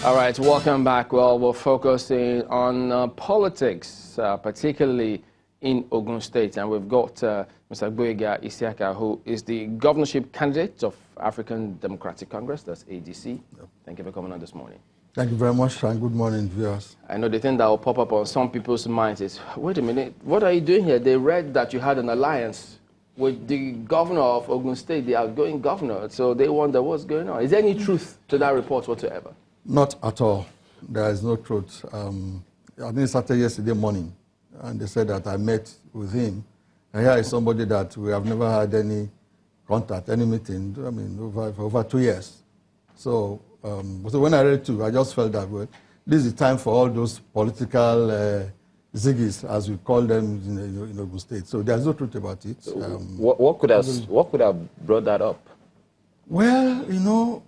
All right, welcome back. Well, we're focusing on politics, particularly in Ogun State, and we've got Mr. Gboyega Isiaka, who is the governorship candidate of African Democratic Congress, that's ADC. Yep. Thank you for coming on this morning. Thank you very much, and good morning, viewers. I know the thing that will pop up on some people's minds is, wait a minute, what are you doing here? They read that you had an alliance with the governor of Ogun State, the outgoing governor, so they wonder what's going on. Is there any truth to that report whatsoever? Not at all. There is no truth. I think it started yesterday morning, and they said that I met with him. And here is somebody that we have never had any contact, any meeting, I mean, over 2 years. So when I read it, I just felt that, well, this is the time for all those political ziggies, as we call them in Ogun State. So there's no truth about it. What could have brought that up? Well, you know,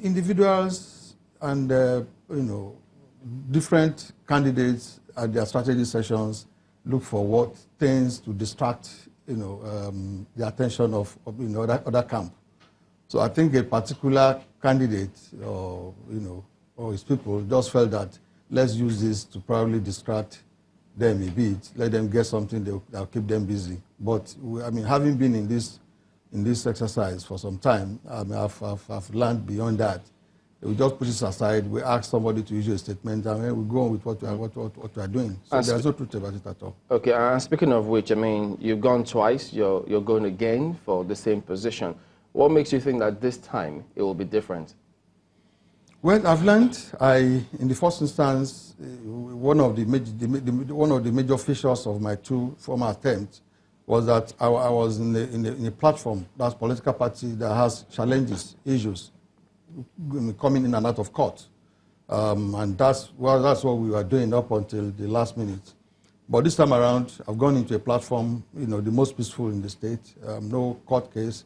individuals and, you know, different candidates at their strategy sessions look for what things to distract, you know, the attention of you know, other camp. So I think a particular candidate or, you know, or his people just felt that let's use this to probably distract them a bit, let them get something that'll keep them busy. But I mean, having been in this exercise for some time, I mean, I've learned beyond that. We just put this aside, we ask somebody to issue a statement, and then we go on with what we are doing. So there's no truth about it at all. Okay, and speaking of which, I mean, you've gone twice, you're going again for the same position. What makes you think that this time it will be different? Well, I've learned, in the first instance, one of the major features of my 2 former attempts was that I was in a platform, that's political party that has challenges, issues, coming in and out of court. And that's what we were doing up until the last minute. But this time around, I've gone into a platform, you know, the most peaceful in the state, no court case.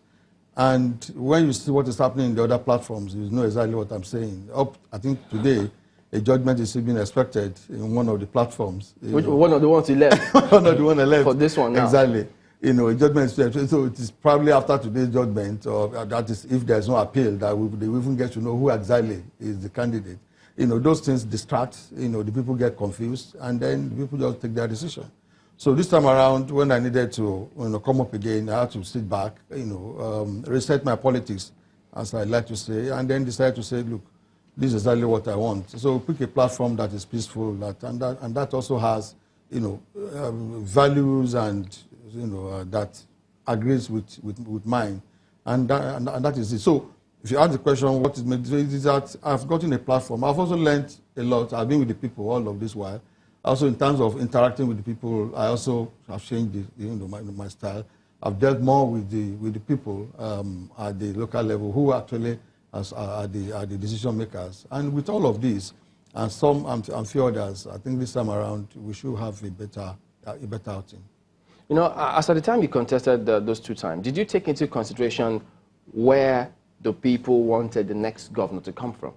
And when you see what is happening in the other platforms, you know exactly what I'm saying. I think today, a judgment is being expected in one of the platforms. One of the ones he left? One of the ones I left. For this one now? Exactly. You know, a judgment is, so it is probably after today's judgment, or that is if there's no appeal, that they will even get to know who exactly is the candidate. You know, those things distract, you know, the people get confused, and then the people just take their decision. So this time around, when I needed to, you know, come up again, I had to sit back, you know, reset my politics, as I like to say, and then decide to say, look, this is exactly what I want. So pick a platform that is peaceful, and that also has, you know, values and, you know, that agrees with mine, and that is it. So if you ask the question, what is that I've gotten a platform. I've also learned a lot. I've been with the people all of this while. Also, in terms of interacting with the people, I also have changed my style. I've dealt more with the people at the local level who actually are the decision makers. And with all of these, and some and few others, I think this time around we should have a better outing. You know, as at the time you contested those 2 times, did you take into consideration where the people wanted the next governor to come from?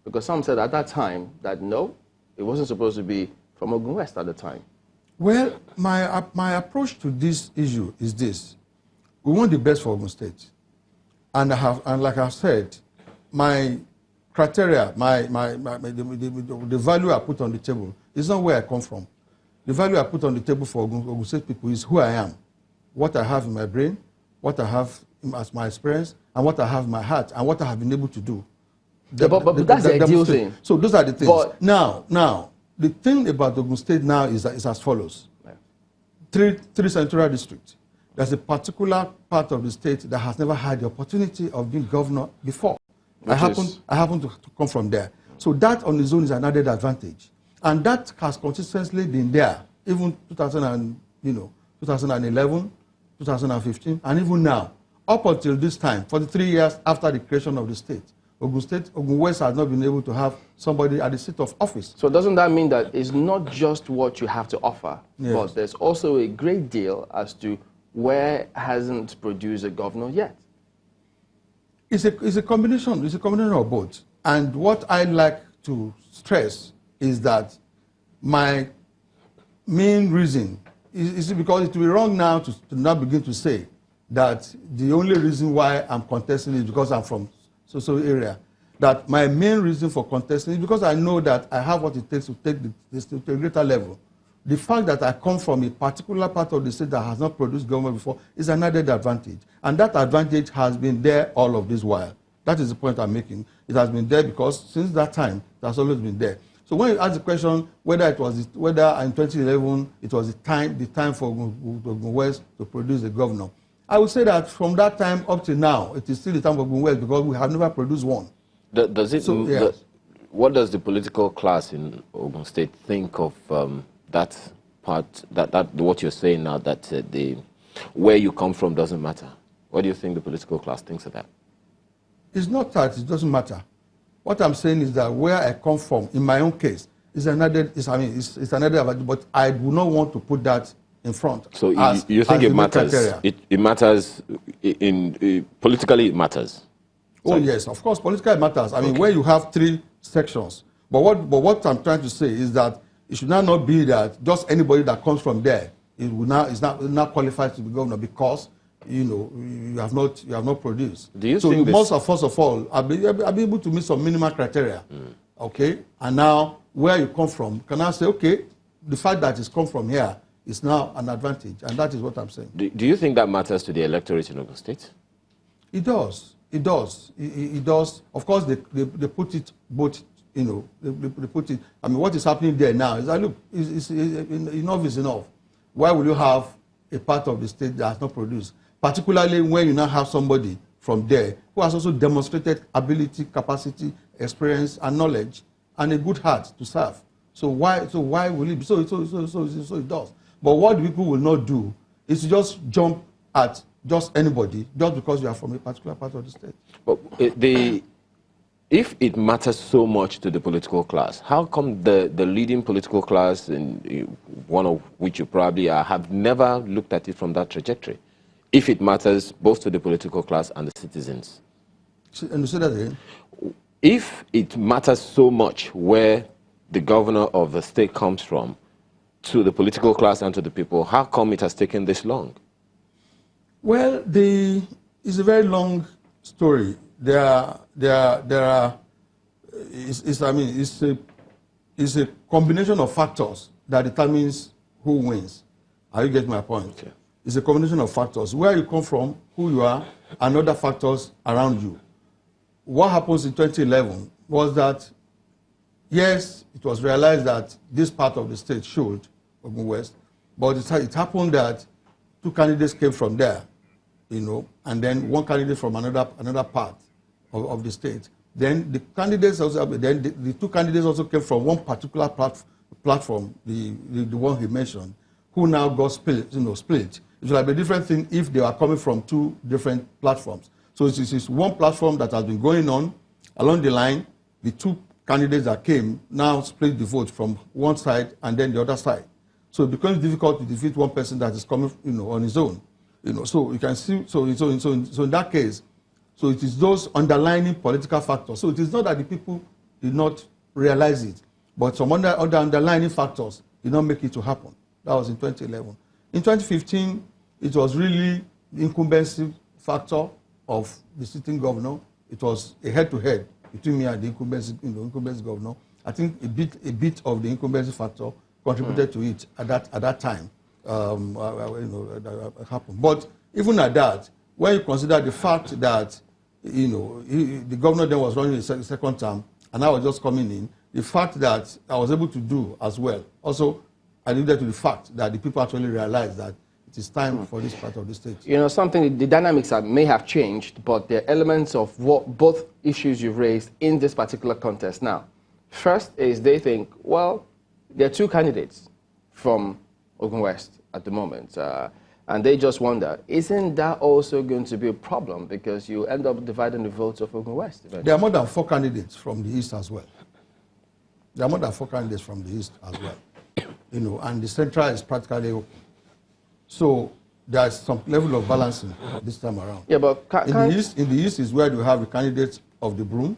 Because some said at that time that no, it wasn't supposed to be from Ogun West at the time. Well, my approach to this issue is this. We want the best for Ogun State. And like I've said, my criteria, the value I put on the table is not where I come from. The value I put on the table for Ogun State people is who I am, what I have in my brain, what I have as my experience, and what I have in my heart, and what I have been able to do. But that's the ideal thing. So those are the things. But now, the thing about Ogun State now is as follows. Yeah. Three central districts. There's a particular part of the state that has never had the opportunity of being governor before. I happen to come from there. So that on its own is an added advantage. And that has consistently been there, even 2011, 2015, and even now, up until this time, 43 years after the creation of the state. Ogun West has not been able to have somebody at the seat of office. So doesn't that mean that it's not just what you have to offer, yes, but there's also a great deal as to where hasn't produced a governor yet? It's a combination. It's a combination of both. And what I like to stress is that my main reason is because it will be wrong now to now begin to say that the only reason why I'm contesting is because I'm from so area. that my main reason for contesting is because I know that I have what it takes to take this to a greater level. The fact that I come from a particular part of the state that has not produced government before is an added advantage. And that advantage has been there all of this while. That is the point I'm making. It has been there because since that time, it has always been there. So when you ask the question whether in 2011 it was the time for Ogun West to produce a governor, I would say that from that time up to now, it is still the time for Ogun West because we have never produced one. What does the political class in Ogun State think of that part, what you're saying now, that where you come from doesn't matter? What do you think the political class thinks of that? It's not that it doesn't matter. What I'm saying is that where I come from, in my own case, it's another advantage, but I do not want to put that in front. So you think it matters? It matters politically. It matters. Oh yes, of course, politically it matters. I mean, where you have 3 sections. But what I'm trying to say is that it should not be that just anybody that comes from there is not qualified to be governor because you have not produced. Do you so think you must have, first of all, I'll be able to meet some minimal criteria. Okay, and now where you come from, can I say, okay, the fact that it's come from here is now an advantage, and that is what I'm saying. Do you think that matters to the electorate in Ogun State? It does. It does. It does. Of course, they put it both. They put it. I mean, what is happening there now is that look, enough is enough. Why will you have a part of the state that has not produced? Particularly when you now have somebody from there who has also demonstrated ability, capacity, experience, and knowledge, and a good heart to serve. So why will it be? So it does. But what people will not do is to just jump at just anybody just because you are from a particular part of the state. But if it matters so much to the political class, how come the leading political class, and one of which you probably are, have never looked at it from that trajectory? If it matters both to the political class and the citizens. And you say that again? If it matters so much where the governor of the state comes from to the political class and to the people, how come it has taken this long? Well, it's a very long story. It's a combination of factors that determines who wins. Are you getting my point? Okay. It's a combination of factors. Where you come from, who you are, and other factors around you. What happens in 2011 was that, yes, it was realized that this part of the state should, Ogun West, but it happened that 2 candidates came from there, and then 1 candidate from another part of the state. Then the candidates also, the 2 candidates also came from one particular platform, the one he mentioned, who now got split. It would have been a different thing if they were coming from 2 different platforms. So it's one platform that has been going on along the line. The 2 candidates that came now split the vote from one side and then the other side. So it becomes difficult to defeat one person that is coming, on his own. So you can see. So in that case, so it is those underlying political factors. So it is not that the people did not realize it, but some other underlying factors did not make it to happen. That was in 2011. In 2015, it was really the incumbency factor of the sitting governor. It was a head-to-head between me and the incumbency governor. I think a bit of the incumbency factor contributed to it at that time. That happened. But even at that, when you consider the fact that the governor then was running the second term, and I was just coming in, the fact that I was able to do as well also alluded to the fact that the people actually realized that it is time for this part of the state. Something, the dynamics may have changed, but there are elements of what both issues you've raised in this particular contest now. First is they think, well, there are 2 candidates from Ogun West at the moment, and they just wonder, isn't that also going to be a problem because you end up dividing the votes of Ogun West eventually? There are more than 4 candidates from the East as well. There are more than 4 candidates from the East as well. And the Central is practically open. So there's some level of balancing this time around. Yeah, but in the East is where you have the candidates of the broom.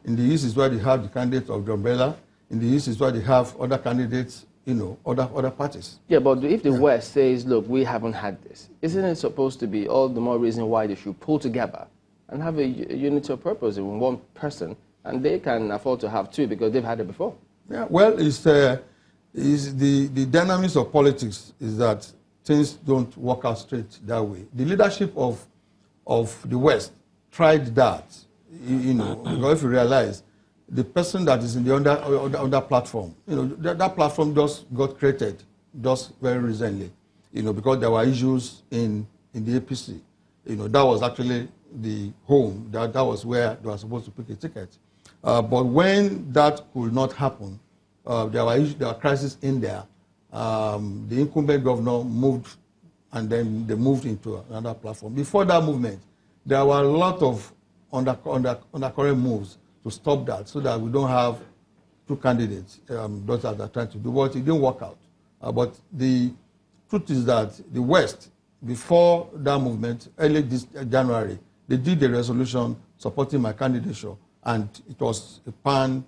In the East is where they have the candidates of the umbrella. In the East is where they have other candidates, other parties. Yeah, but if the West says, look, we haven't had this, isn't it supposed to be all the more reason why they should pull together and have a unity of purpose in one person, and they can afford to have two because they've had it before. Yeah, well, it's the dynamics of politics is that things don't work out straight that way. The leadership of the West tried that, because if you realize, the person that is in the under platform, that platform just got created just very recently, because there were issues in the APC. That was actually the home, that was where they were supposed to pick a ticket. But when that could not happen, there were crises in there. The incumbent governor moved, and then they moved into another platform. Before that movement, there were a lot of undercurrent moves to stop that, so that we don't have two candidates, those that are trying to do what. It didn't work out. But the truth is that the West, before that movement, early this January, they did a resolution supporting my candidature, and it was a pan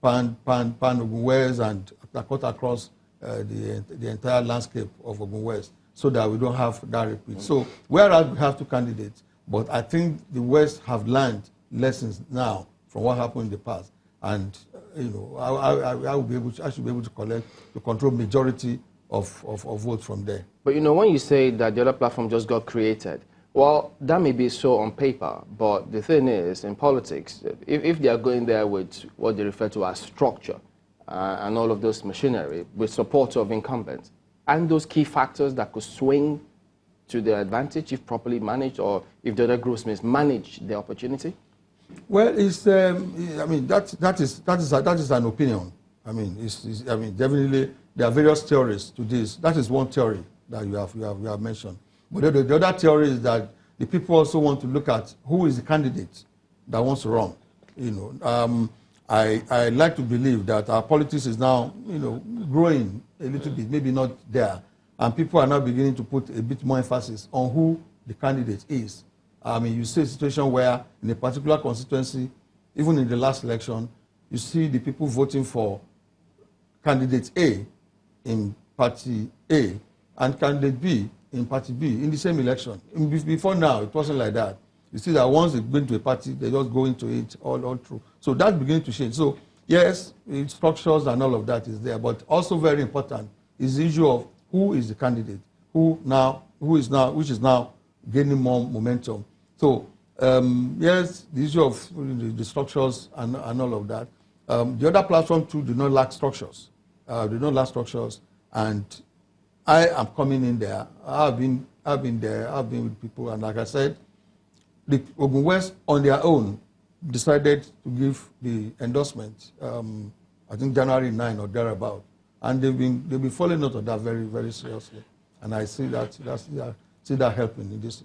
Ogun West, and cut across the entire landscape of Ogun West, so that we don't have that repeat. So whereas we have two candidates, but I think the West have learned lessons now from what happened in the past, and I should be able to control majority of votes from there. But when you say that the other platform just got created, well, that may be so on paper, but the thing is, in politics, if they are going there with what they refer to as structure and all of those machinery, with support of incumbents, and those key factors that could swing to their advantage if properly managed, or if the other groups mismanage the opportunity? Well, it's that is an opinion. Definitely there are various theories to this. That is one theory that you have mentioned. But the other theory is that the people also want to look at who is the candidate that wants to run. I like to believe that our politics is now growing a little bit, maybe not there, and people are now beginning to put a bit more emphasis on who the candidate is. You see a situation where in a particular constituency, even in the last election, you see the people voting for candidate A in party A and candidate B in party B in the same election. Before now, it wasn't like that. You see that once they go into a party, they just go into it all through. So that's beginning to change. So yes, structures and all of that is there, but also very important is the issue of who is the candidate, which is now gaining more momentum. So yes, the issue of the structures and all of that. The other platform too do not lack structures. And I am coming in there. I've been there. I've been with people, and like I said, the Ogun West on their own decided to give the endorsement. I think January 9 or thereabout, and they've been following up on that very, very seriously. And I see that helping in this.